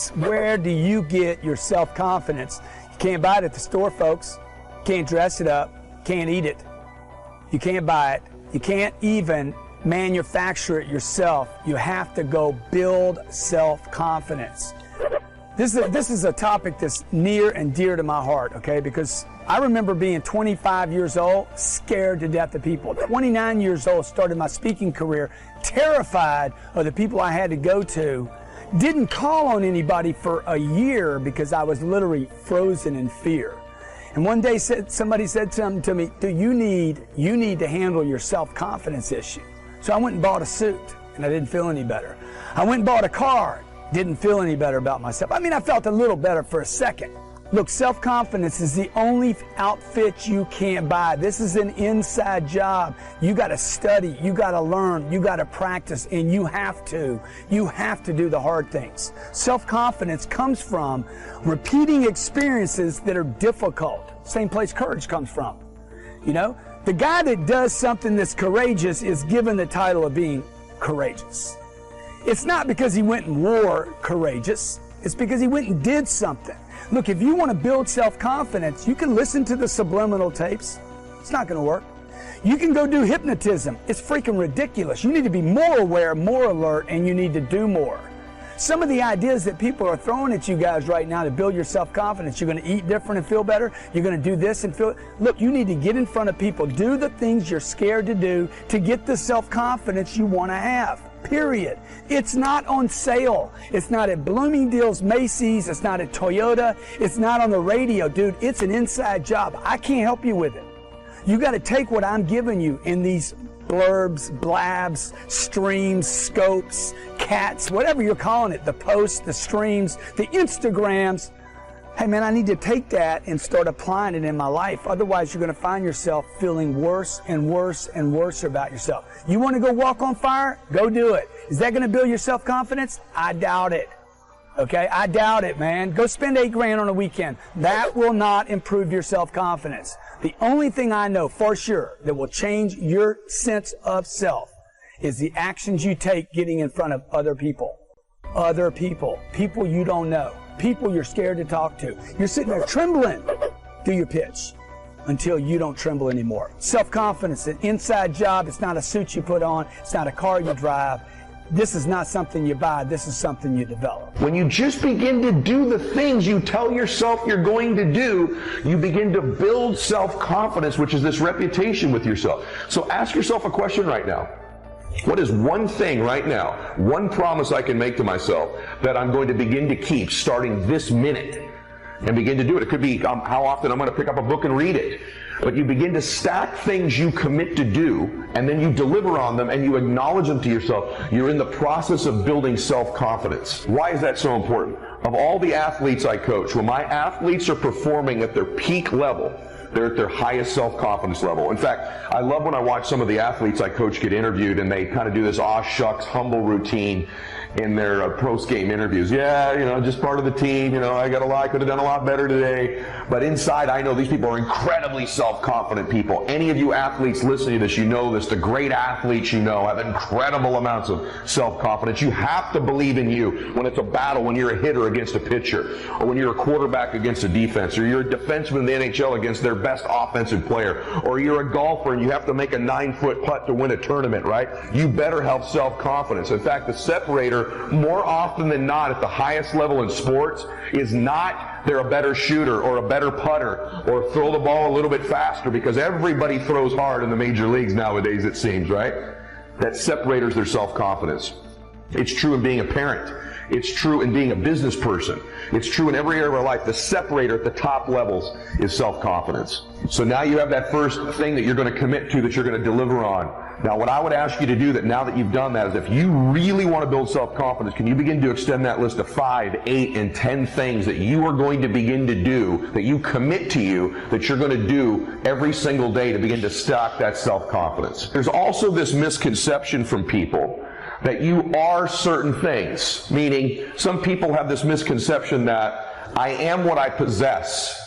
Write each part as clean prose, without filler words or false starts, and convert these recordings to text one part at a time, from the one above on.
confidence. Where do you get your self-confidence? You can't buy it at the store, folks. Can't dress it up. Can't eat it. You can't buy it. You can't even manufacture it yourself. You have to go build self-confidence. This is a topic that's near and dear to my heart, okay? Because I remember being 25 years old, scared to death of people. 29 years old, started my speaking career, terrified of the people I had to go to. Didn't call on anybody for a year because I was literally frozen in fear. And one day somebody said something to me, dude, you need to handle your self-confidence issue. So I went and bought a suit, and I didn't feel any better. I went and bought a car, didn't feel any better about myself. I mean, I felt a little better for a second. Look, self-confidence is the only outfit you can't buy. This is an inside job. You got to study, you got to learn, you got to practice, and you have to do the hard things. Self-confidence comes from repeating experiences that are difficult. Same place courage comes from. You know, the guy that does something that's courageous is given the title of being courageous. It's not because he went and wore courageous. It's because he went and did something. Look, if you want to build self-confidence, you can listen to the subliminal tapes. It's not going to work. You can go do hypnotism. It's freaking ridiculous. You need to be more aware, more alert, and you need to do more. Some of the ideas that people are throwing at you guys right now to build your self-confidence, you're going to eat different and feel better. You're going to do this and feel... Look, you need to get in front of people. Do the things you're scared to do to get the self-confidence you want to have. Period. It's not on sale. It's not at Bloomingdale's, Macy's. It's not at Toyota. It's not on the radio. Dude, it's an inside job. I can't help you with it. You got to take what I'm giving you in these blurbs, blabs, streams, scopes, cats, whatever you're calling it, the posts, the streams, the Instagrams. Hey man, I need to take that and start applying it in my life. Otherwise, you're going to find yourself feeling worse and worse and worse about yourself. You want to go walk on fire? Go do it. Is that going to build your self-confidence? I doubt it. Okay, I doubt it, man. Go spend $8,000 on a weekend. That will not improve your self-confidence. The only thing I know for sure that will change your sense of self is the actions you take getting in front of other people. Other people. People you don't know. People you're scared to talk to. You're sitting there trembling. Do your pitch until you don't tremble anymore. Self-confidence, an inside job. It's not a suit you put on. It's not a car you drive. This is not something you buy. This is something you develop. When you just begin to do the things you tell yourself you're going to do, you begin to build self-confidence, which is this reputation with yourself. So ask yourself a question right now. What is one thing right now, one promise I can make to myself that I'm going to begin to keep starting this minute and begin to do it? It could be how often I'm going to pick up a book and read it. But you begin to stack things you commit to do, and then you deliver on them and you acknowledge them to yourself. You're in the process of building self-confidence. Why is that so important? Of all the athletes I coach, when my athletes are performing at their peak level, they're at their highest self-confidence level. In fact, I love when I watch some of the athletes I coach get interviewed and they kind of do this aw shucks, humble routine in their post-game interviews. Yeah, you know, just part of the team, you know, I could have done a lot better today. But inside, I know these people are incredibly self-confident people. Any of you athletes listening to this, you know this. The great athletes you know have incredible amounts of self-confidence. You have to believe in you when it's a battle, when you're a hitter against a pitcher, or when you're a quarterback against a defense, or you're a defenseman in the NHL against their best offensive player, or you're a golfer and you have to make a 9-foot putt to win a tournament, right? You better have self-confidence. In fact, the separator, more often than not at the highest level in sports, is not they're a better shooter or a better putter or throw the ball a little bit faster, because everybody throws hard in the major leagues nowadays, it seems, right? That separators their self-confidence. It's true in being a parent. It's true in being a business person. It's true in every area of our life. The separator at the top levels is self-confidence. So now you have that first thing that you're going to commit to, that you're going to deliver on. Now, what I would ask you to do, that now that you've done that, is if you really want to build self-confidence, can you begin to extend that list of 5, 8, and 10 things that you are going to begin to do, that you commit to you, that you're going to do every single day to begin to stock that self-confidence? There's also this misconception from people that you are certain things, meaning some people have this misconception that I am what I possess.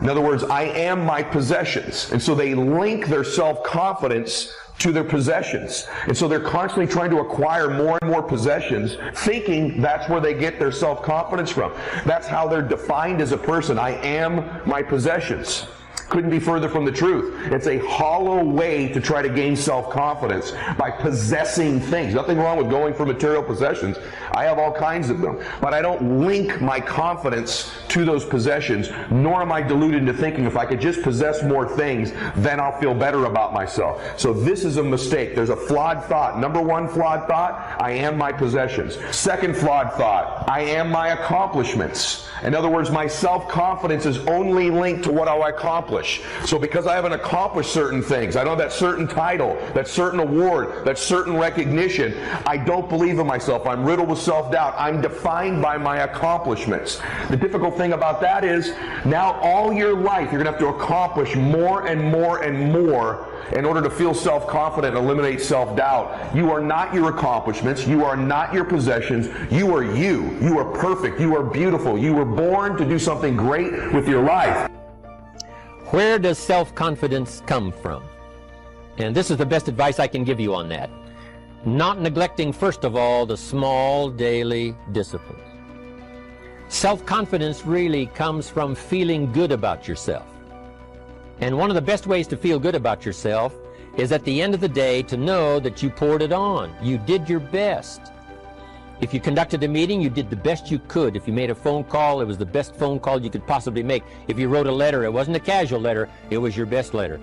In other words, I am my possessions. And so they link their self-confidence to their possessions. And so they're constantly trying to acquire more and more possessions, thinking that's where they get their self-confidence from. That's how they're defined as a person. I am my possessions. Couldn't be further from the truth. It's a hollow way to try to gain self-confidence by possessing things. Nothing wrong with going for material possessions. I have all kinds of them. But I don't link my confidence to those possessions, nor am I deluded into thinking if I could just possess more things, then I'll feel better about myself. So this is a mistake. There's a flawed thought. Number one flawed thought, I am my possessions. Second flawed thought, I am my accomplishments. In other words, my self-confidence is only linked to what I accomplish. So because I haven't accomplished certain things, I don't have that certain title, that certain award, that certain recognition, I don't believe in myself. I'm riddled with self-doubt. I'm defined by my accomplishments. The difficult thing about that is now all your life you're going to have to accomplish more and more and more in order to feel self-confident and eliminate self-doubt. You are not your accomplishments. You are not your possessions. You are you. You are perfect. You are beautiful. You were born to do something great with your life. Where does self-confidence come from? And this is the best advice I can give you on that. Not neglecting, first of all, the small daily disciplines. Self-confidence really comes from feeling good about yourself. And one of the best ways to feel good about yourself is at the end of the day to know that you poured it on. You did your best. If you conducted a meeting, you did the best you could. If you made a phone call, it was the best phone call you could possibly make. If you wrote a letter, it wasn't a casual letter, it was your best letter.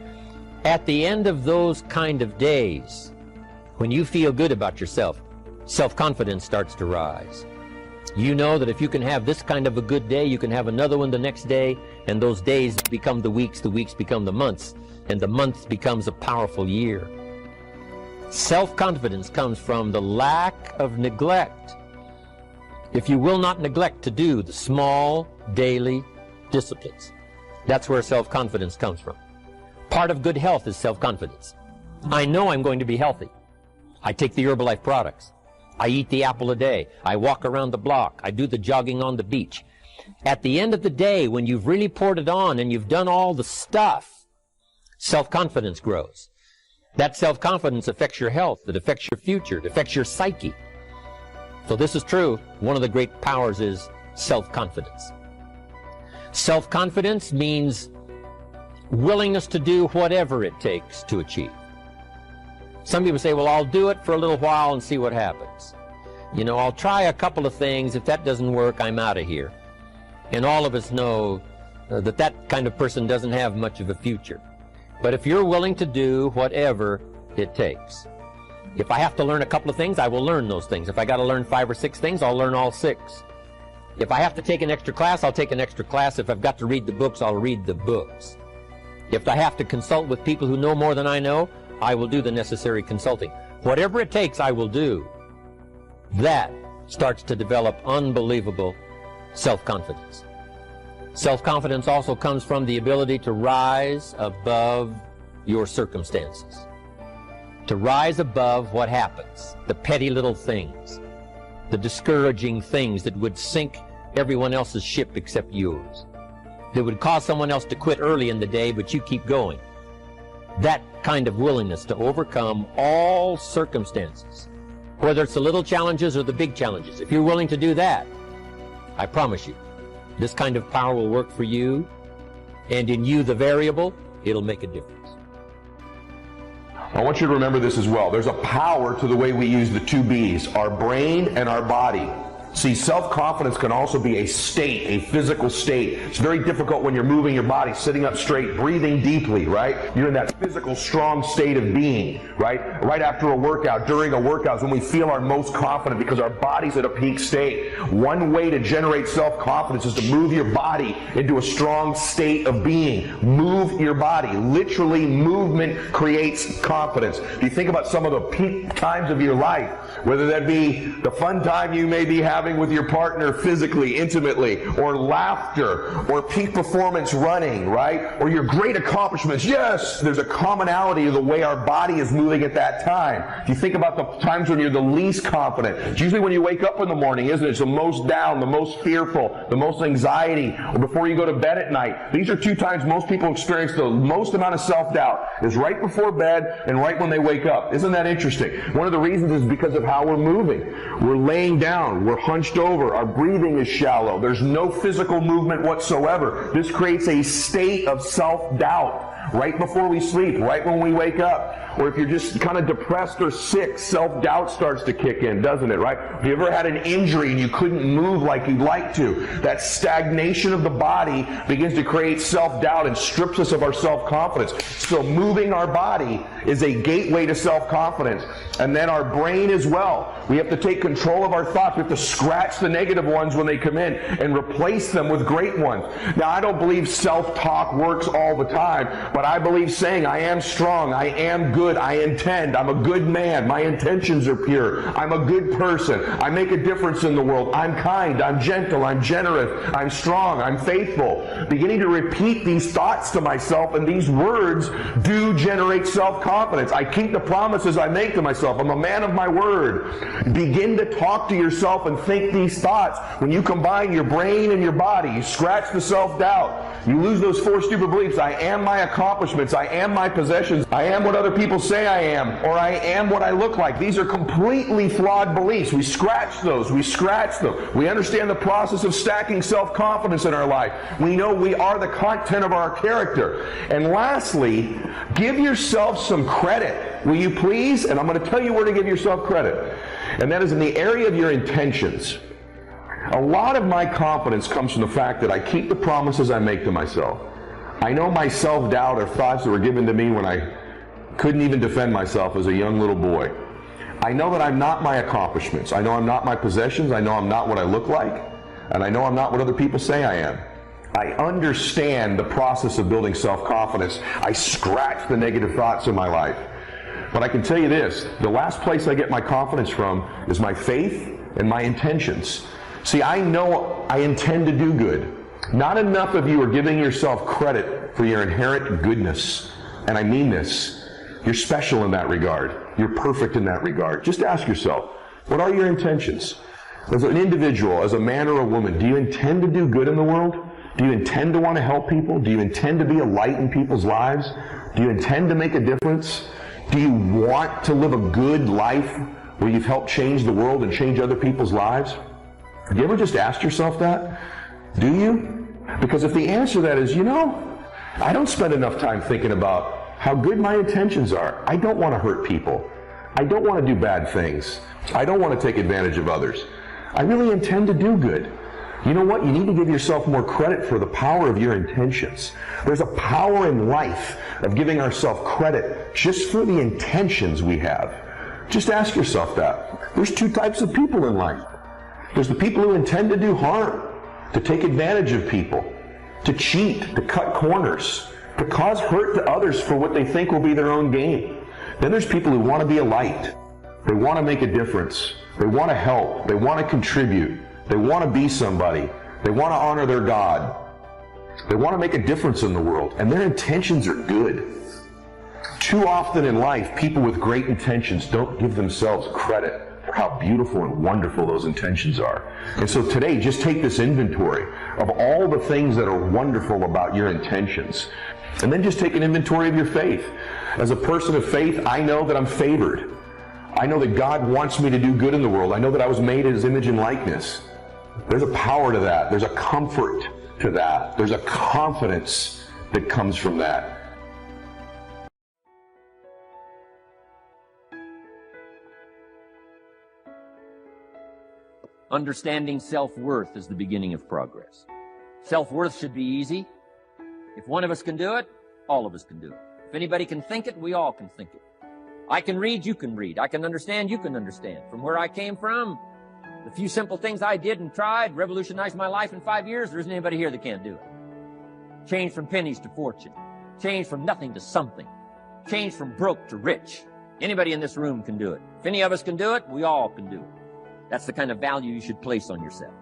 At the end of those kind of days, when you feel good about yourself, self-confidence starts to rise. You know that if you can have this kind of a good day, you can have another one the next day, and those days become the weeks become the months, and the month becomes a powerful year. Self-confidence comes from the lack of neglect. If you will not neglect to do the small daily disciplines, that's where self-confidence comes from. Part of good health is self-confidence. I know I'm going to be healthy. I take the Herbalife products. I eat the apple a day. I walk around the block. I do the jogging on the beach. At the end of the day, when you've really poured it on and you've done all the stuff, self-confidence grows. That self-confidence affects your health, it affects your future, it affects your psyche. So this is true. One of the great powers is self-confidence. Self-confidence means willingness to do whatever it takes to achieve. Some people say, well, I'll do it for a little while and see what happens. You know, I'll try a couple of things. If that doesn't work, I'm out of here. And all of us know that that kind of person doesn't have much of a future. But if you're willing to do whatever it takes. If I have to learn a couple of things, I will learn those things. If I got to learn 5 or 6 things, I'll learn all 6. If I have to take an extra class, I'll take an extra class. If I've got to read the books, I'll read the books. If I have to consult with people who know more than I know, I will do the necessary consulting. Whatever it takes, I will do. That starts to develop unbelievable self-confidence. Self-confidence also comes from the ability to rise above your circumstances. To rise above what happens, the petty little things, the discouraging things that would sink everyone else's ship except yours, that would cause someone else to quit early in the day, but you keep going. That kind of willingness to overcome all circumstances, whether it's the little challenges or the big challenges. If you're willing to do that, I promise you, this kind of power will work for you, and in you, the variable, it'll make a difference. I want you to remember this as well. There's a power to the way we use the 2 B's, our brain and our body. See, self-confidence can also be a state, a physical state. It's very difficult when you're moving your body, sitting up straight, breathing deeply, right? You're in that physical, strong state of being, right? Right after a workout, during a workout is when we feel our most confident because our body's at a peak state. One way to generate self-confidence is to move your body into a strong state of being. Move your body. Literally, movement creates confidence. If you think about some of the peak times of your life, whether that be the fun time you may be having having with your partner physically, intimately, or laughter, or peak performance running, right? Or your great accomplishments. Yes, there's a commonality of the way our body is moving at that time. If you think about the times when you're the least confident, it's usually when you wake up in the morning, isn't it? It's the most down, the most fearful, the most anxiety, or before you go to bed at night. These are two times most people experience the most amount of self-doubt, is right before bed and right when they wake up. Isn't that interesting? One of the reasons is because of how we're moving. We're laying down, we're hunched over, our breathing is shallow, there's no physical movement whatsoever. This creates a state of self-doubt right before we sleep, right when we wake up. Or if you're just kind of depressed or sick, self-doubt starts to kick in, doesn't it, right? If you ever had an injury and you couldn't move like you'd like to, that stagnation of the body begins to create self-doubt and strips us of our self-confidence. So moving our body is a gateway to self-confidence. And then our brain as well. We have to take control of our thoughts. We have to scratch the negative ones when they come in and replace them with great ones. Now, I don't believe self-talk works all the time, but I believe saying, I am strong, I am good, I intend, I'm a good man, my intentions are pure, I'm a good person, I make a difference in the world, I'm kind, I'm gentle, I'm generous, I'm strong, I'm faithful. Beginning to repeat these thoughts to myself, and these words do generate self-confidence. I keep the promises I make to myself. I'm a man of my word. Begin to talk to yourself and think these thoughts. When you combine your brain and your body, you scratch the self-doubt, you lose those 4 stupid beliefs. I am my accomplishments, I am my possessions, I am what other people say I am, or I am what I look like. These are completely flawed beliefs. We scratch those. We scratch them. We understand the process of stacking self-confidence in our life. We know we are the content of our character. And lastly, give yourself some credit. Will you please? And I'm going to tell you where to give yourself credit. And that is in the area of your intentions. A lot of my confidence comes from the fact that I keep the promises I make to myself. I know my self-doubt are thoughts that were given to me when I couldn't even defend myself as a young little boy. I know that I'm not my accomplishments. I know I'm not my possessions. I know I'm not what I look like. And I know I'm not what other people say I am. I understand the process of building self-confidence. I scratch the negative thoughts in my life. But I can tell you this, the last place I get my confidence from is my faith and my intentions. See, I know I intend to do good. Not enough of you are giving yourself credit for your inherent goodness. And I mean this. You're special in that regard. You're perfect in that regard. Just ask yourself, what are your intentions? As an individual, as a man or a woman, do you intend to do good in the world? Do you intend to want to help people? Do you intend to be a light in people's lives? Do you intend to make a difference? Do you want to live a good life where you've helped change the world and change other people's lives? Have you ever just asked yourself that? Do you? Because if the answer to that is, I don't spend enough time thinking about how good my intentions are. I don't want to hurt people. I don't want to do bad things. I don't want to take advantage of others. I really intend to do good. You know what? You need to give yourself more credit for the power of your intentions. There's a power in life of giving ourselves credit just for the intentions we have. Just ask yourself that. There's 2 types of people in life. There's the people who intend to do harm, to take advantage of people, to cheat, to cut corners, to cause hurt to others for what they think will be their own gain. Then there's people who want to be a light. They want to make a difference. They want to help. They want to contribute. They want to be somebody. They want to honor their God. They want to make a difference in the world. And their intentions are good. Too often in life, people with great intentions don't give themselves credit for how beautiful and wonderful those intentions are. And so today, just take this inventory of all the things that are wonderful about your intentions. And then just take an inventory of your faith. As a person of faith, I know that I'm favored. I know that God wants me to do good in the world. I know that I was made in His image and likeness. There's a power to that. There's a comfort to that. There's a confidence that comes from that. Understanding self-worth is the beginning of progress. Self-worth should be easy. If one of us can do it, all of us can do it. If anybody can think it, we all can think it. I can read, you can read. I can understand, you can understand. From where I came from, the few simple things I did and tried revolutionized my life in 5 years. There isn't anybody here that can't do it. Change from pennies to fortune. Change from nothing to something. Change from broke to rich. Anybody in this room can do it. If any of us can do it, we all can do it. That's the kind of value you should place on yourself.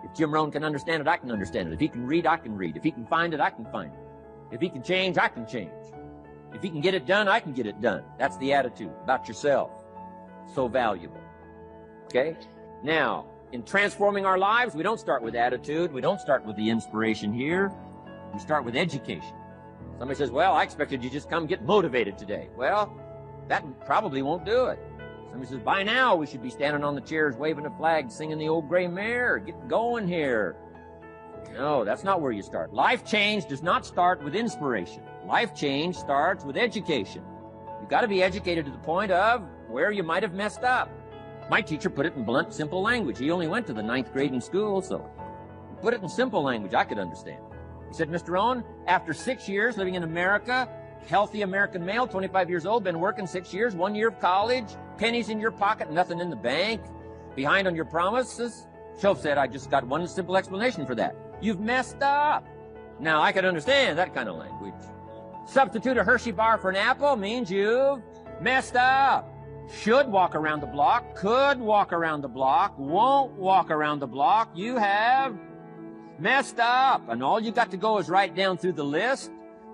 If Jim Rohn can understand it, I can understand it. If he can read, I can read. If he can find it, I can find it. If he can change, I can change. If he can get it done, I can get it done. That's the attitude about yourself. So valuable. Okay? Now, in transforming our lives, we don't start with attitude. We don't start with the inspiration here. We start with education. Somebody says, well, I expected you to just come get motivated today. Well, that probably won't do it. Somebody says, by now we should be standing on the chairs, waving a flag, singing the old gray mare. Get going here. No, that's not where you start. Life change does not start with inspiration. Life change starts with education. You've got to be educated to the point of where you might have messed up. My teacher put it in blunt, simple language. He only went to the 9th grade in school, so he put it in simple language I could understand. He said, Mr. Rohn, after 6 years living in America, healthy American male, 25 years old, been working 6 years, 1 year of college, pennies in your pocket, nothing in the bank, behind on your promises. Shoaff said, I just got one simple explanation for that. You've messed up. Now, I can understand that kind of language. Substitute a Hershey bar for an apple means you've messed up. Should walk around the block, could walk around the block, won't walk around the block. You have messed up. And all you got to go is write down through the list.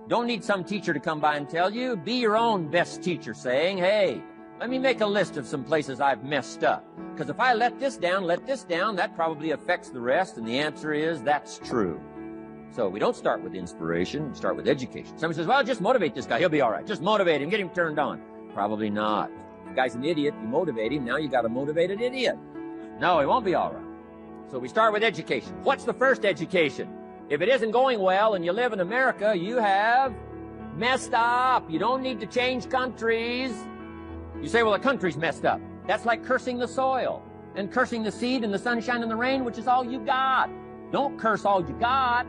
Don't need some teacher to come by and tell you. Be your own best teacher saying, hey, let me make a list of some places I've messed up. Because if I let this down, that probably affects the rest. And the answer is that's true. So we don't start with inspiration, we start with education. Somebody says, well, just motivate this guy. He'll be all right. Just motivate him, get him turned on. Probably not. If the guy's an idiot, you motivate him. Now you got a motivated idiot. No, he won't be all right. So we start with education. What's the first education? If it isn't going well and you live in America, you have messed up. You don't need to change countries. You say, well, the country's messed up. That's like cursing the soil and cursing the seed and the sunshine and the rain, which is all you got. Don't curse all you got.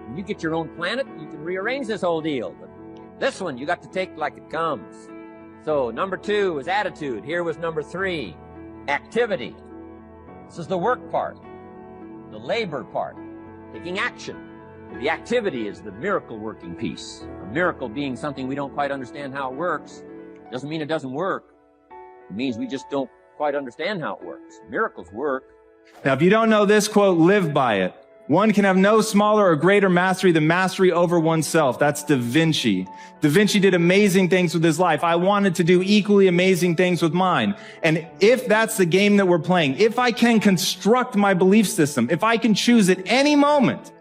When you get your own planet, you can rearrange this whole deal. But this one, you got to take like it comes. So number 2 is attitude. Here was number 3, activity. This is the work part, the labor part, taking action. The activity is the miracle working piece. A miracle being something we don't quite understand how it works. Doesn't mean it doesn't work. It means we just don't quite understand how it works. Miracles work. Now, if you don't know this quote, live by it. One can have no smaller or greater mastery than mastery over oneself. That's Da Vinci. Da Vinci did amazing things with his life. I wanted to do equally amazing things with mine. And if that's the game that we're playing, if I can construct my belief system, if I can choose at any moment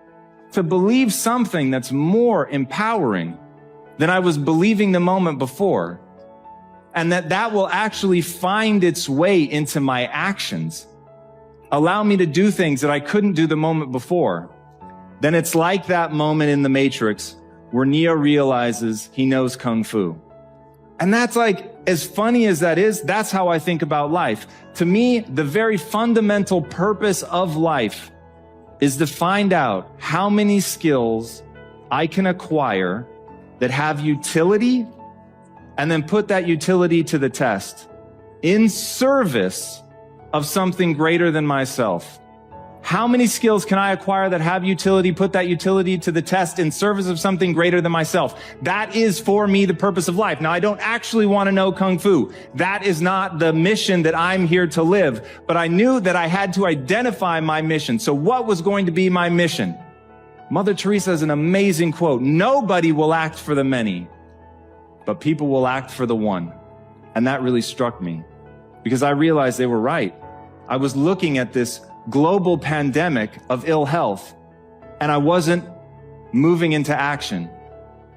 to believe something that's more empowering than I was believing the moment before, and that will actually find its way into my actions, allow me to do things that I couldn't do the moment before, then it's like that moment in The Matrix where Neo realizes he knows Kung Fu. And that's like, as funny as that is, that's how I think about life. To me, the very fundamental purpose of life is to find out how many skills I can acquire that have utility, and then put that utility to the test in service of something greater than myself. How many skills can I acquire that have utility, put that utility to the test in service of something greater than myself? That is for me the purpose of life. Now, I don't actually want to know Kung Fu. That is not the mission that I'm here to live, but I knew that I had to identify my mission. So what was going to be my mission? Mother Teresa has an amazing quote. Nobody will act for the many, but people will act for the one. And that really struck me because I realized they were right. I was looking at this global pandemic of ill health, and I wasn't moving into action,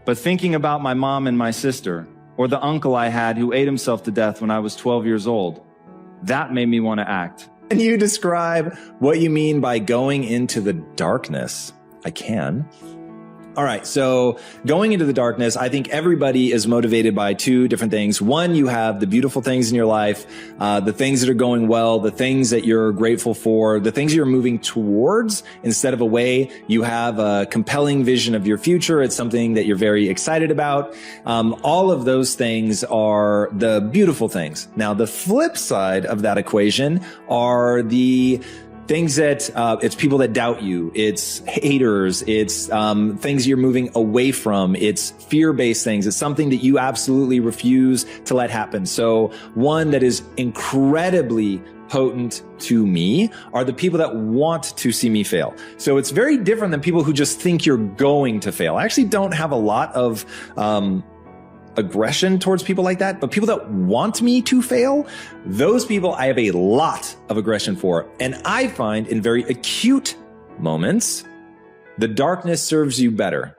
but thinking about my mom and my sister, or the uncle I had who ate himself to death when I was 12 years old. That made me want to act. Can you describe what you mean by going into the darkness? I can. All right. So going into the darkness, I think everybody is motivated by 2 different things. One, you have the beautiful things in your life, the things that are going well, the things that you're grateful for, the things you're moving towards instead of away. You have a compelling vision of your future. It's something that you're very excited about. All of those things are the beautiful things. Now, the flip side of that equation are the things that, it's people that doubt you, it's haters, it's things you're moving away from, it's fear-based things, it's something that you absolutely refuse to let happen. So one that is incredibly potent to me are the people that want to see me fail. So it's very different than people who just think you're going to fail. I actually don't have a lot of aggression towards people like that, but people that want me to fail, those people I have a lot of aggression for. And I find in very acute moments, the darkness serves you better.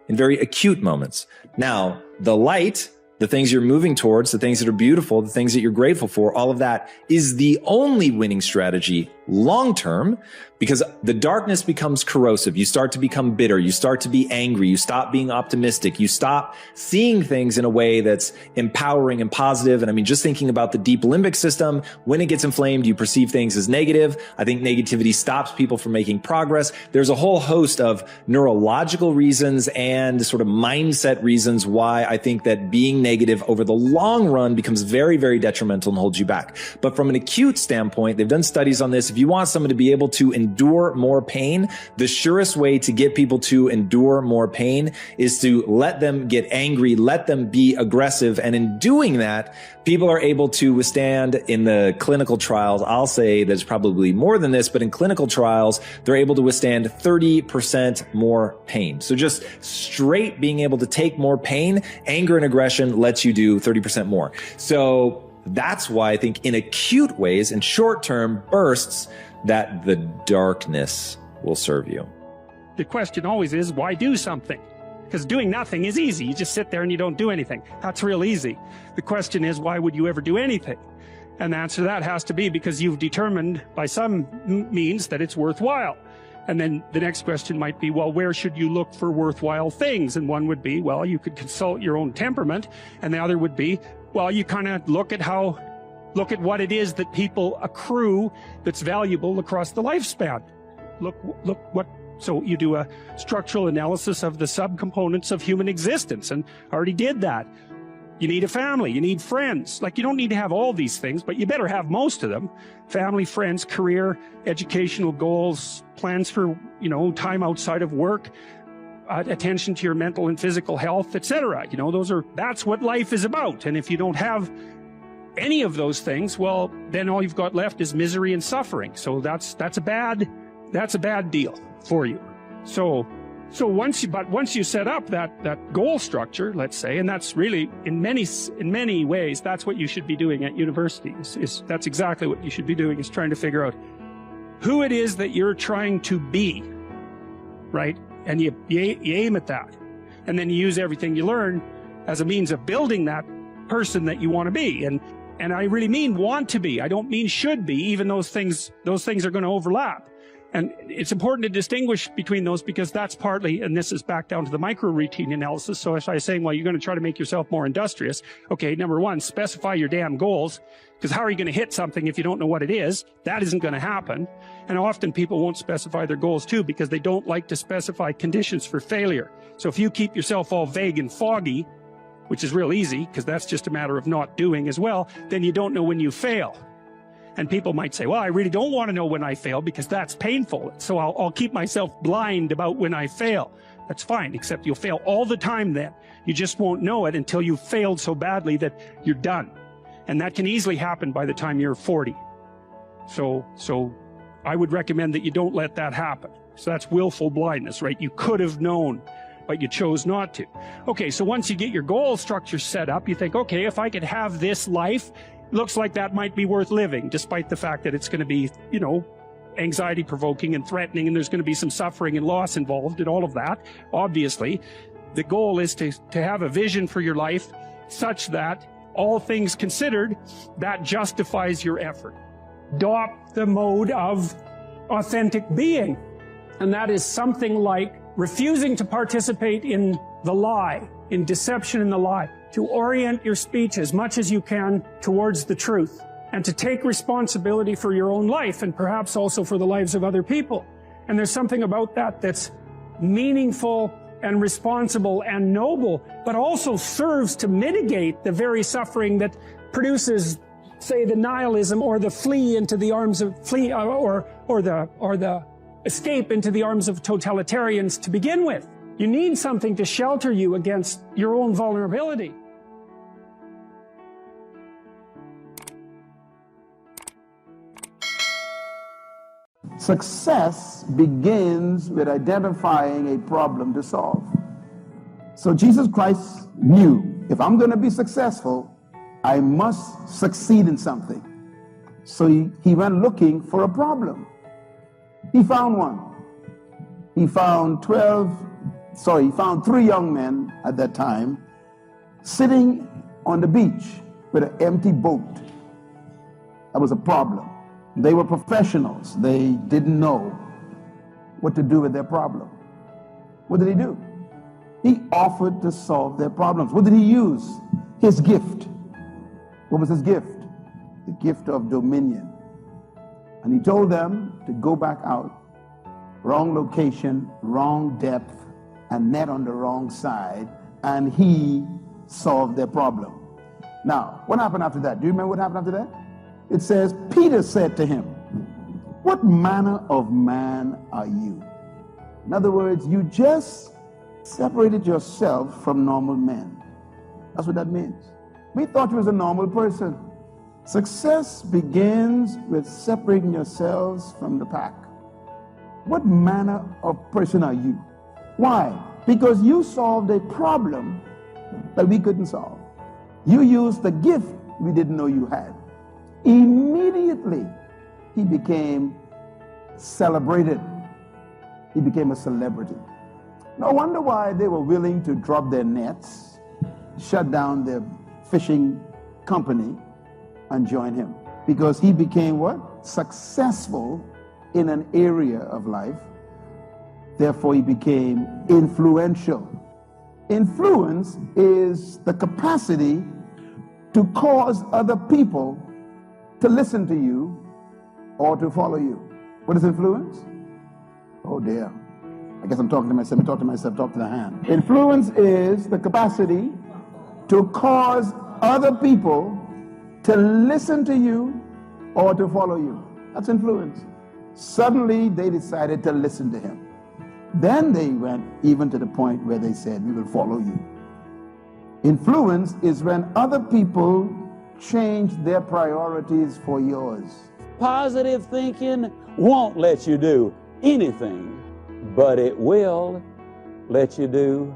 In very acute moments. Now, the light, the things you're moving towards, the things that are beautiful, the things that you're grateful for, all of that is the only winning strategy long term, because the darkness becomes corrosive. You start to become bitter. You start to be angry. You stop being optimistic. You stop seeing things in a way that's empowering and positive. And I mean, just thinking about the deep limbic system, when it gets inflamed, you perceive things as negative. I think negativity stops people from making progress. There's a whole host of neurological reasons and sort of mindset reasons why I think that being negative over the long run becomes very, very detrimental and holds you back. But from an acute standpoint, they've done studies on this. If you want someone to be able to endure more pain, the surest way to get people to endure more pain is to let them get angry, let them be aggressive. And in doing that, people are able to withstand in the clinical trials. I'll say there's probably more than this, but in clinical trials, they're able to withstand 30% more pain. So just straight being able to take more pain, anger and aggression lets you do 30% more. So that's why I think in acute ways, in short-term bursts, that the darkness will serve you. The question always is, why do something? Because doing nothing is easy. You just sit there and you don't do anything. That's real easy. The question is, why would you ever do anything? And the answer to that has to be because you've determined by some means that it's worthwhile. And then the next question might be, well, where should you look for worthwhile things? And one would be, well, you could consult your own temperament. And the other would be, well, you kind of look at what it is that people accrue that's valuable across the lifespan. So you do a structural analysis of the subcomponents of human existence, and I already did that. You need a family, you need friends. Like, you don't need to have all these things, but you better have most of them. Family, friends, career, educational goals, plans for, time outside of work, attention to your mental and physical health, etc. That's what life is about. And if you don't have any of those things, well, then all you've got left is misery and suffering. So that's a bad deal for you. So once you set up that goal structure, let's say, and that's really in many ways that's what you should be doing at university. That's exactly what you should be doing, is trying to figure out who it is that you're trying to be, right? And you aim at that, and then you use everything you learn as a means of building that person that you want to be. And I really mean want to be. I don't mean should be, even those things are going to overlap. And it's important to distinguish between those, because that's partly, and this is back down to the micro-routine analysis. So as I was saying, well, you're going to try to make yourself more industrious. Okay, number one, specify your damn goals, because how are you going to hit something if you don't know what it is? That isn't going to happen. And often people won't specify their goals too, because they don't like to specify conditions for failure. So if you keep yourself all vague and foggy, which is real easy, because that's just a matter of not doing as well, then you don't know when you fail. And people might say, well, I really don't want to know when I fail because that's painful. So I'll keep myself blind about when I fail. That's fine, except you'll fail all the time then. You just won't know it until you've failed so badly that you're done. And that can easily happen by the time you're 40. So I would recommend that you don't let that happen. So that's willful blindness, right? You could have known, but you chose not to. Okay, so once you get your goal structure set up, you think, okay, if I could have this life, looks like that might be worth living, despite the fact that it's going to be, anxiety provoking and threatening, and there's going to be some suffering and loss involved and all of that. Obviously, the goal is to have a vision for your life such that, all things considered, that justifies your effort. Adopt the mode of authentic being. And that is something like refusing to participate in the lie, in deception and the lie, to orient your speech as much as you can towards the truth, and to take responsibility for your own life and perhaps also for the lives of other people. And there's something about that that's meaningful and responsible and noble, but also serves to mitigate the very suffering that produces, say, the nihilism or the flee into the arms of or the escape into the arms of totalitarians to begin with. You need something to shelter you against your own vulnerability. success begins with identifying a problem to solve. So Jesus Christ knew, if I'm going to be successful, I must succeed in something. So he went looking for a problem. He found one. He found 3 young men at that time sitting on the beach with an empty boat. That was a problem. They were professionals. They didn't know what to do with their problem. What did he do? He offered to solve their problems. What did he use? His gift. What was his gift? The gift of dominion. And he told them to go back out. Wrong location, wrong depth, and net on the wrong side, and he solved their problem. Now, what happened after that? Do you remember what happened after that? It says, Peter said to him, "What manner of man are you?" In other words, you just separated yourself from normal men. That's what that means. We thought you was a normal person. Success begins with separating yourselves from the pack. What manner of person are you? Why? Because you solved a problem that we couldn't solve. You used the gift we didn't know you had. Immediately, he became celebrated. He became a celebrity. No wonder why they were willing to drop their nets, shut down their fishing company, and join him. Because he became what? Successful in an area of life. Therefore, he became influential. Influence is the capacity to cause other people to listen to you or to follow you. What is influence? Oh dear. I guess I'm talking to myself. Talk to myself, talk to the hand. Influence is the capacity to cause other people to listen to you or to follow you. That's influence. Suddenly they decided to listen to him. Then they went even to the point where they said, "We will follow you." Influence is when other people change their priorities for yours. Positive thinking won't let you do anything, but it will let you do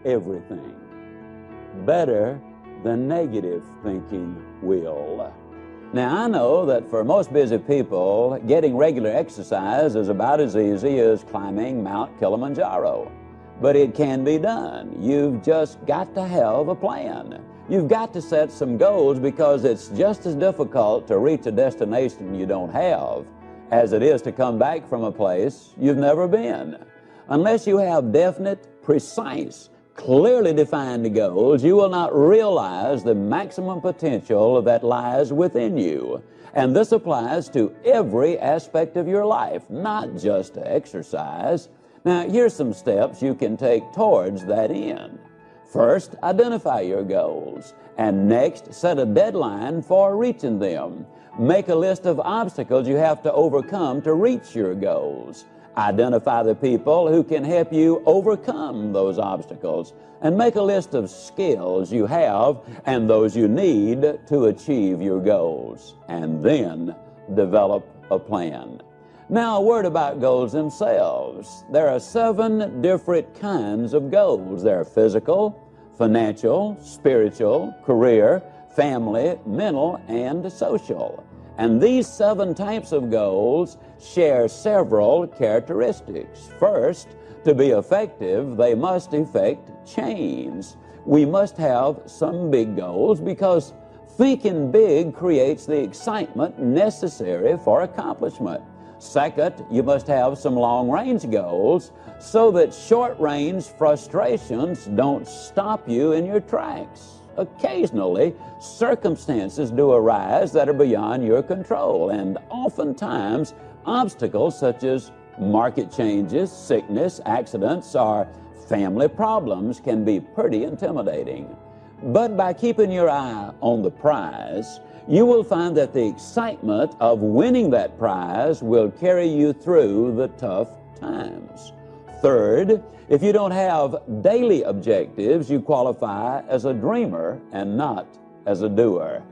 everything. Better than negative thinking will. Now, I know that for most busy people, getting regular exercise is about as easy as climbing Mount Kilimanjaro. But it can be done. You've just got to have a plan. You've got to set some goals, because it's just as difficult to reach a destination you don't have as it is to come back from a place you've never been. Unless you have definite, precise, clearly defined goals, you will not realize the maximum potential that lies within you. And this applies to every aspect of your life, not just to exercise. Now, here's some steps you can take towards that end. First, identify your goals, and next, set a deadline for reaching them. Make a list of obstacles you have to overcome to reach your goals. Identify the people who can help you overcome those obstacles, and make a list of skills you have and those you need to achieve your goals, and then develop a plan. Now, a word about goals themselves. There are 7 different kinds of goals. There are physical, financial, spiritual, career, family, mental, and social. And these 7 types of goals share several characteristics. First, to be effective, they must effect change. We must have some big goals, because thinking big creates the excitement necessary for accomplishment. Second, you must have some long-range goals so that short-range frustrations don't stop you in your tracks. Occasionally, circumstances do arise that are beyond your control, and oftentimes obstacles such as market changes, sickness, accidents, or family problems can be pretty intimidating. But by keeping your eye on the prize, you will find that the excitement of winning that prize will carry you through the tough times. Third, if you don't have daily objectives, you qualify as a dreamer and not as a doer.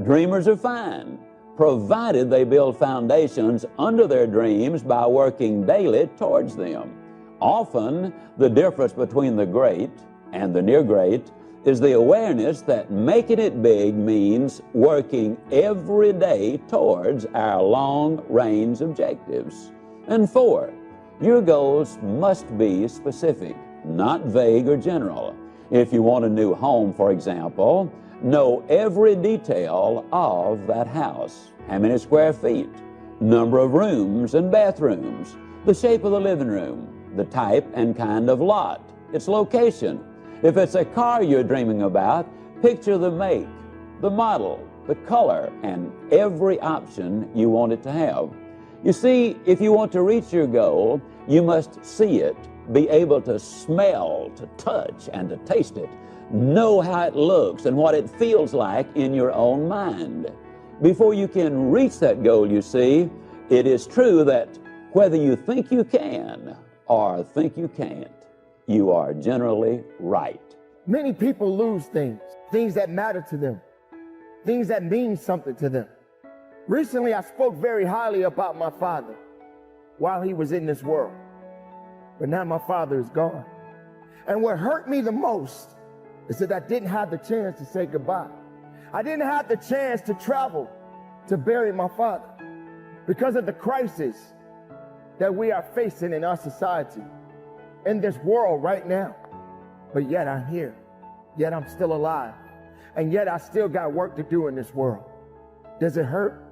Dreamers are fine. provided they build foundations under their dreams by working daily towards them. Often, the difference between the great and the near great is the awareness that making it big means working every day towards our long-range objectives. And 4, your goals must be specific, not vague or general. If you want a new home, for example, know every detail of that house. How many square feet, number of rooms and bathrooms, the shape of the living room, the type and kind of lot, its location. If it's a car you're dreaming about, picture the make, the model, the color, and every option you want it to have. You see, if you want to reach your goal, you must see it, be able to smell, to touch, and to taste it. Know how it looks and what it feels like in your own mind. Before you can reach that goal, you see, it is true that whether you think you can or think you can't, you are generally right. Many people lose things that matter to them, things that mean something to them. Recently, I spoke very highly about my father while he was in this world. But now my father is gone. And what hurt me the most is that I didn't have the chance to say goodbye. I didn't have the chance to travel to bury my father because of the crisis that we are facing in our society, in this world right now. But yet I'm here, yet I'm still alive, and yet I still got work to do in this world. Does it hurt?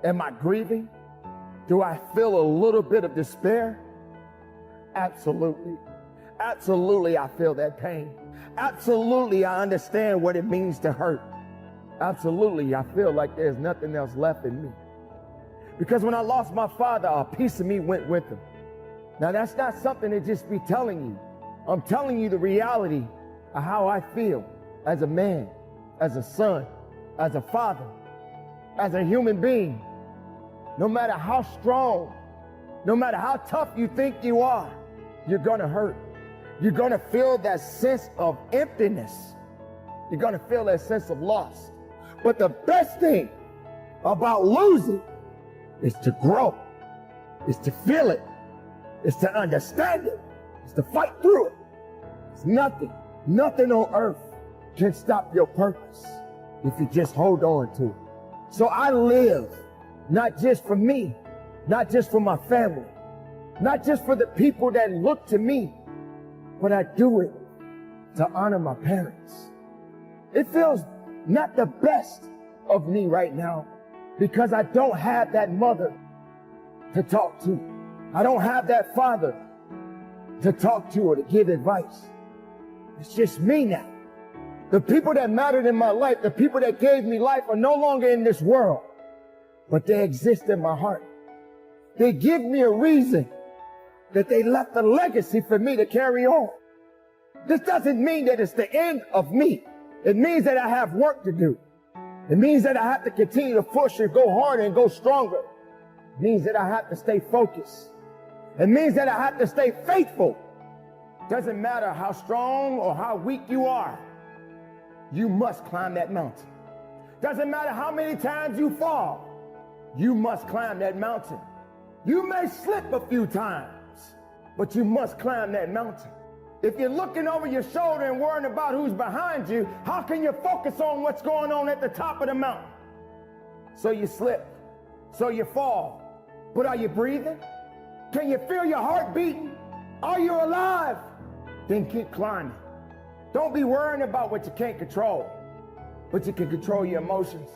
Am I grieving? Do I feel a little bit of despair? Absolutely. Absolutely, I feel that pain. Absolutely, I understand what it means to hurt. Absolutely, I feel like there's nothing else left in me. Because when I lost my father, a piece of me went with him. Now, that's not something to just be telling you. I'm telling you the reality of how I feel as a man, as a son, as a father, as a human being. No matter how strong, no matter how tough you think you are, you're gonna hurt. You're gonna feel that sense of emptiness. You're gonna feel that sense of loss. But the best thing about losing is to grow, is to feel it, is to understand it, is to fight through it. It's nothing on earth can stop your purpose if you just hold on to it. So I live not just for me, not just for my family, not just for the people that look to me, but I do it to honor my parents. It feels not the best of me right now because I don't have that mother to talk to. I don't have that father to talk to or to give advice. It's just me now. The people that mattered in my life, the people that gave me life are no longer in this world, but they exist in my heart. They give me a reason that they left a legacy for me to carry on. This doesn't mean that it's the end of me. It means that I have work to do. It means that I have to continue to push and go harder and go stronger. It means that I have to stay focused. It means that I have to stay faithful. Doesn't matter how strong or how weak you are, you must climb that mountain. Doesn't matter how many times you fall, you must climb that mountain. You may slip a few times, but you must climb that mountain. If you're looking over your shoulder and worrying about who's behind you, how can you focus on what's going on at the top of the mountain? So you slip, so you fall. But are you breathing? Can you feel your heart beating? Are you alive? Then keep climbing. Don't be worrying about what you can't control, but you can control your emotions.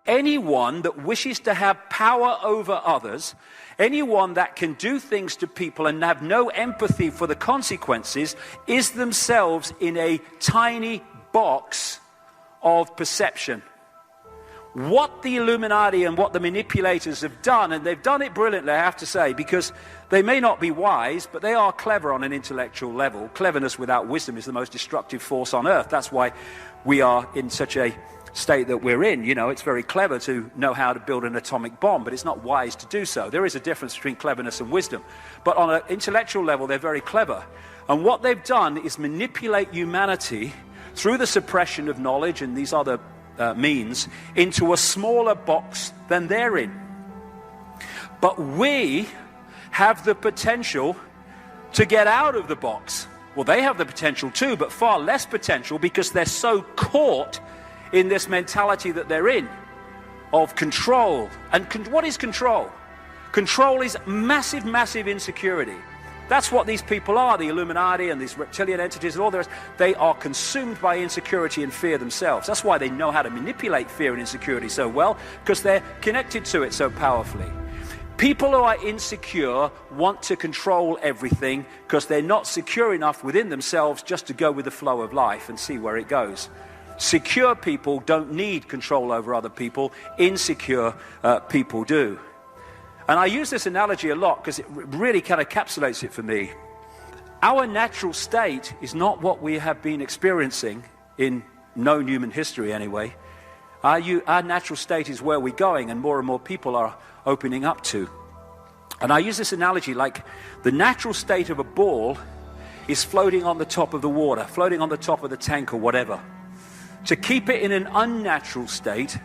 Anyone that wishes to have power over others, anyone that can do things to people and have no empathy for the consequences, is themselves in a tiny box of perception. What the Illuminati and what the manipulators have done, and they've done it brilliantly, I have to say, because they may not be wise, but they are clever on an intellectual level. Cleverness without wisdom is the most destructive force on earth. That's why we are in such a state that we're in. You know, it's very clever to know how to build an atomic bomb, but it's not wise to do so. There is a difference between cleverness and wisdom. But on an intellectual level, they're very clever. And what they've done is manipulate humanity through the suppression of knowledge and these other means into a smaller box than they're in. But we have the potential to get out of the box. Well, they have the potential too, but far less potential because they're so caught in this mentality that they're in of control. And what is control? Control is massive, massive insecurity. That's what these people are, the Illuminati and these reptilian entities and all the rest. They are consumed by insecurity and fear themselves. That's why they know how to manipulate fear and insecurity so well, because they're connected to it so powerfully. People who are insecure want to control everything because they're not secure enough within themselves just to go with the flow of life and see where it goes. Secure people don't need control over other people. Insecure people do. And I use this analogy a lot because it really kind of encapsulates it for me. Our natural state is not what we have been experiencing in known human history anyway. Our natural state is where we're going, and more people are opening up to. And I use this analogy like the natural state of a ball is floating on the top of the water, floating on the top of the tank or whatever. To keep it in an unnatural state,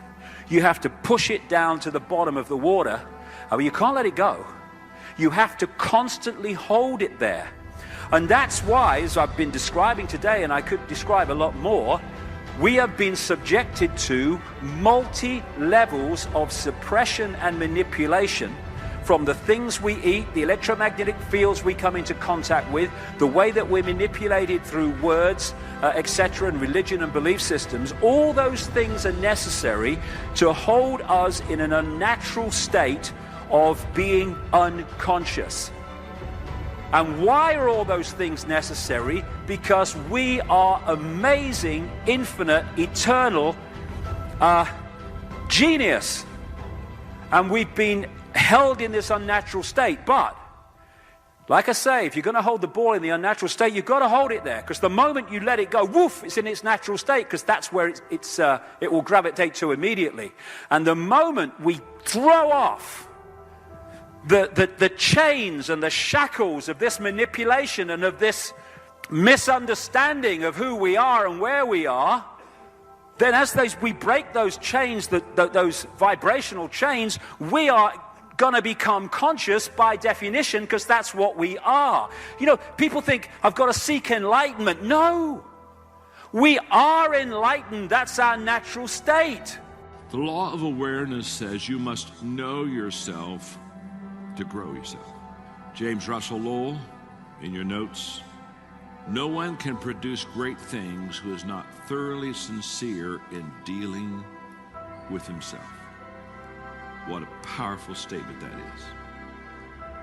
you have to push it down to the bottom of the water. I mean, you can't let it go. You have to constantly hold it there. And that's why, as I've been describing today, and I could describe a lot more, we have been subjected to multi-levels of suppression and manipulation from the things we eat, the electromagnetic fields we come into contact with, the way that we're manipulated through words, etc., and religion and belief systems. All those things are necessary to hold us in an unnatural state of being unconscious. And why are all those things necessary? Because we are amazing, infinite, eternal genius. And we've been held in this unnatural state. But, like I say, if you're going to hold the ball in the unnatural state, you've got to hold it there. Because the moment you let it go, woof, it's in its natural state, because that's where it will gravitate to immediately. And the moment we throw off the chains and the shackles of this manipulation and of this misunderstanding of who we are and where we are, then as we break those chains, those vibrational chains, we are going to become conscious by definition, because that's what we are. You know, people think, I've got to seek enlightenment. No. We are enlightened. That's our natural state. The law of awareness says you must know yourself to grow yourself. James Russell Lowell, in your notes, no one can produce great things who is not thoroughly sincere in dealing with himself. What a powerful statement that is.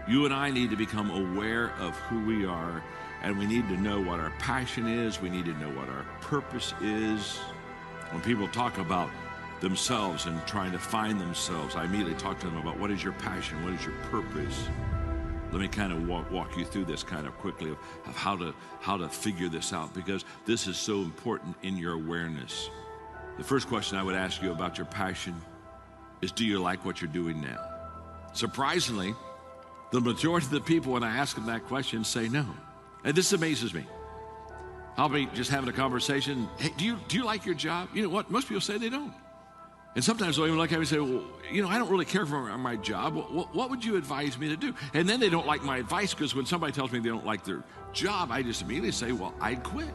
You and I need to become aware of who we are, and we need to know what our passion is. We need to know what our purpose is. When people talk about themselves and trying to find themselves, I immediately talk to them about what is your passion, what is your purpose. Let me kind of walk you through this kind of quickly of how to figure this out, because this is so important in your awareness. The first question I would ask you about your passion is, do you like what you're doing now? Surprisingly, the majority of the people, when I ask them that question, say no. And this amazes me. I'll be just having a conversation. Hey, do you like your job? You know what? Most people say they don't. And sometimes they'll even look at me and say, well, you know, I don't really care for my job. What would you advise me to do? And then they don't like my advice, because when somebody tells me they don't like their job, I just immediately say, well, I'd quit.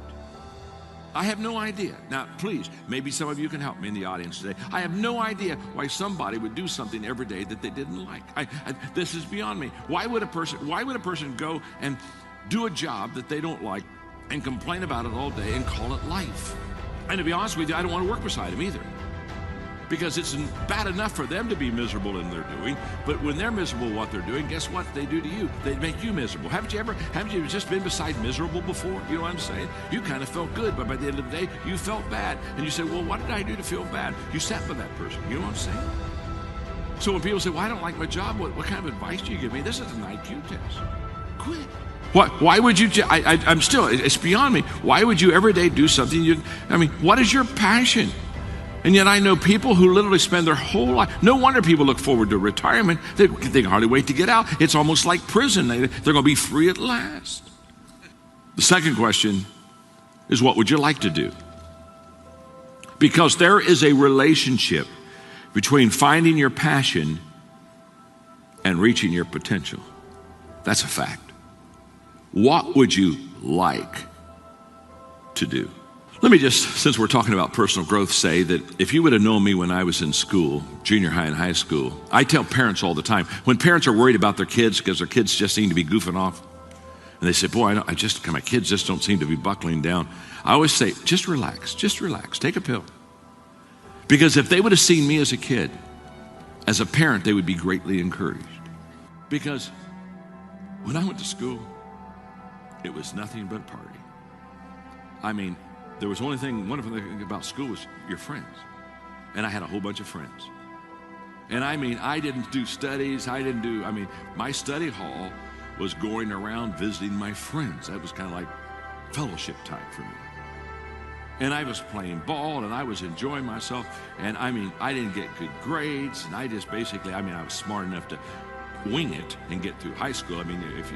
I have no idea. Now, please, maybe some of you can help me in the audience today. I have no idea why somebody would do something every day that they didn't like. This is beyond me. Why would a person go and do a job that they don't like and complain about it all day and call it life? And to be honest with you, I don't want to work beside them either, because it's bad enough for them to be miserable in their doing, but when they're miserable what they're doing, guess what they do to you? They make you miserable. Haven't you just been beside miserable before? You know what I'm saying? You kind of felt good, but by the end of the day, you felt bad. And you say, well, what did I do to feel bad? You sat with that person. You know what I'm saying? So when people say, well, I don't like my job, what kind of advice do you give me? This is an IQ test. Quit. Why would you, it's beyond me. Why would you every day do something what is your passion? And yet I know people who literally spend their whole life, no wonder people look forward to retirement. They can hardly wait to get out. It's almost like prison. They're going to be free at last. The second question is, what would you like to do? Because there is a relationship between finding your passion and reaching your potential. That's a fact. What would you like to do? Let me just, since we're talking about personal growth, say that if you would have known me when I was in school, junior high and high school, I tell parents all the time, when parents are worried about their kids because their kids just seem to be goofing off, and they say, boy, my kids just don't seem to be buckling down. I always say, just relax, take a pill. Because if they would have seen me as a kid, as a parent, they would be greatly encouraged. Because when I went to school, it was nothing but a party. I mean, there was one thing about school was your friends. And I had a whole bunch of friends. And I mean, I didn't do studies. My study hall was going around visiting my friends. That was kind of like fellowship time for me. And I was playing ball and I was enjoying myself. And I mean, I didn't get good grades. And I just basically, I was smart enough to wing it and get through high school. I mean, if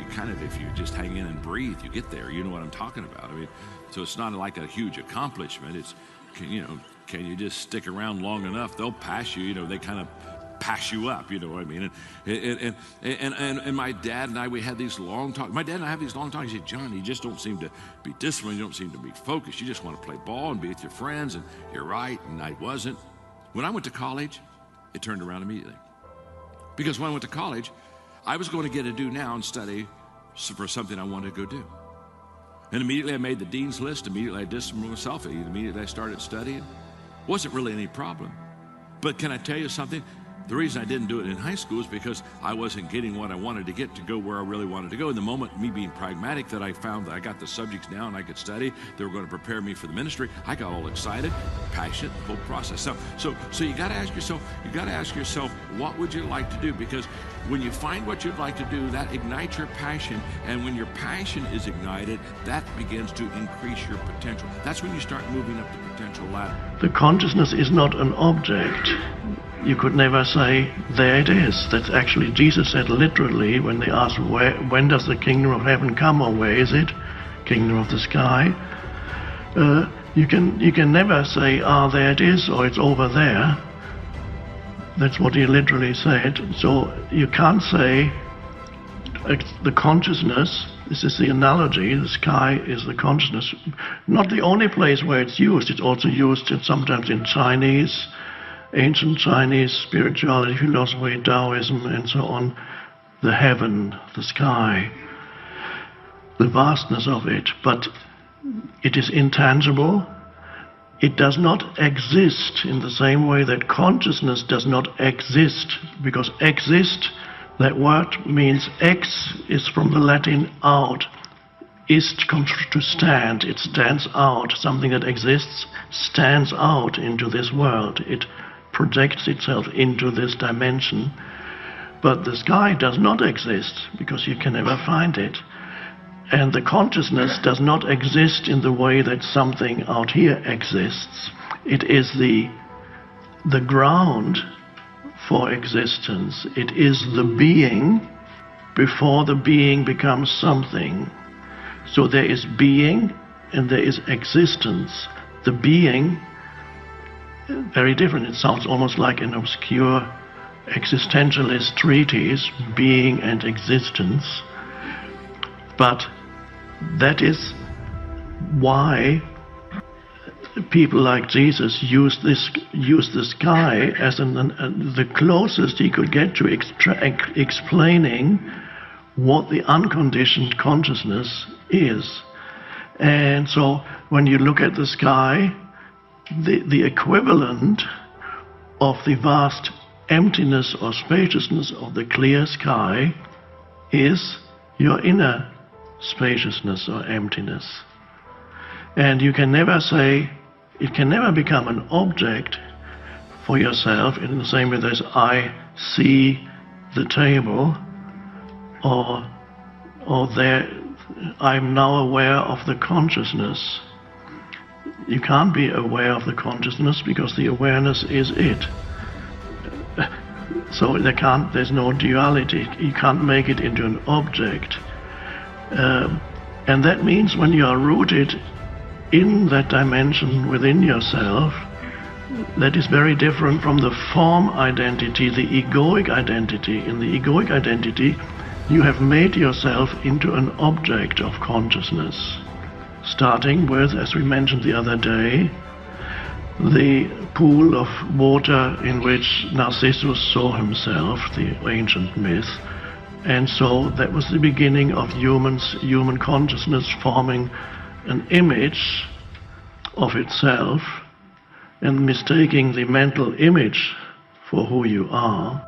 you just hang in and breathe, you get there. You know what I'm talking about. I mean, so it's not like a huge accomplishment. It's, can you just stick around long enough? They'll pass you. They kind of pass you up. You know what I mean? And my dad and I, we had these long talks. My dad and I have these long talks. He said, John, you just don't seem to be disciplined. You don't seem to be focused. You just want to play ball and be with your friends. And you're right. And I wasn't. When I went to college, it turned around immediately. Because when I went to college, I was going to get a do now and study for something I wanted to go do. And immediately I made the dean's list. Immediately I disciplined myself. Immediately I started studying. Wasn't really any problem. But can I tell you something? The reason I didn't do it in high school is because I wasn't getting what I wanted to get to go where I really wanted to go. In the moment, me being pragmatic, that I found that I got the subjects down and I could study, they were going to prepare me for the ministry. I got all excited, passionate, the whole process. So you got to ask yourself, what would you like to do? Because when you find what you'd like to do, that ignites your passion. And when your passion is ignited, that begins to increase your potential. That's when you start moving up the potential ladder. The consciousness is not an object. You could never say, there it is. That's actually, Jesus said literally when they asked, when does the kingdom of heaven come, or where is it? Kingdom of the sky. You can never say, there it is, or it's over there. That's what he literally said. So you can't say the consciousness, this is the analogy, the sky is the consciousness. Not the only place where it's also used sometimes in Chinese, ancient Chinese spirituality, philosophy, Taoism, and so on. The heaven, the sky, the vastness of it, but it is intangible. It does not exist in the same way that consciousness does not exist, because exist, that word means ex is from the Latin out. Ist comes to stand, it stands out. Something that exists stands out into this world. It projects itself into this dimension. But the sky does not exist because you can never find it. And the consciousness does not exist in the way that something out here exists. It is the ground for existence. It is the being before the being becomes something. So there is being and there is existence. The being, very different. It sounds almost like an obscure existentialist treatise, being and existence. But that is why people like Jesus use the sky as the closest he could get to explaining what the unconditioned consciousness is. And so when you look at the sky, the equivalent of the vast emptiness or spaciousness of the clear sky is your inner spaciousness or emptiness. And you can never say, it can never become an object for yourself in the same way as I see the table, or there I'm now aware of the consciousness. You can't be aware of the consciousness because the awareness is it. So there's no duality. You can't make it into an object. And that means when you are rooted in that dimension within yourself, that is very different from the form identity, the egoic identity. In the egoic identity, you have made yourself into an object of consciousness, starting with, as we mentioned the other day, the pool of water in which Narcissus saw himself, the ancient myth. And so that was the beginning of human consciousness forming an image of itself and mistaking the mental image for who you are.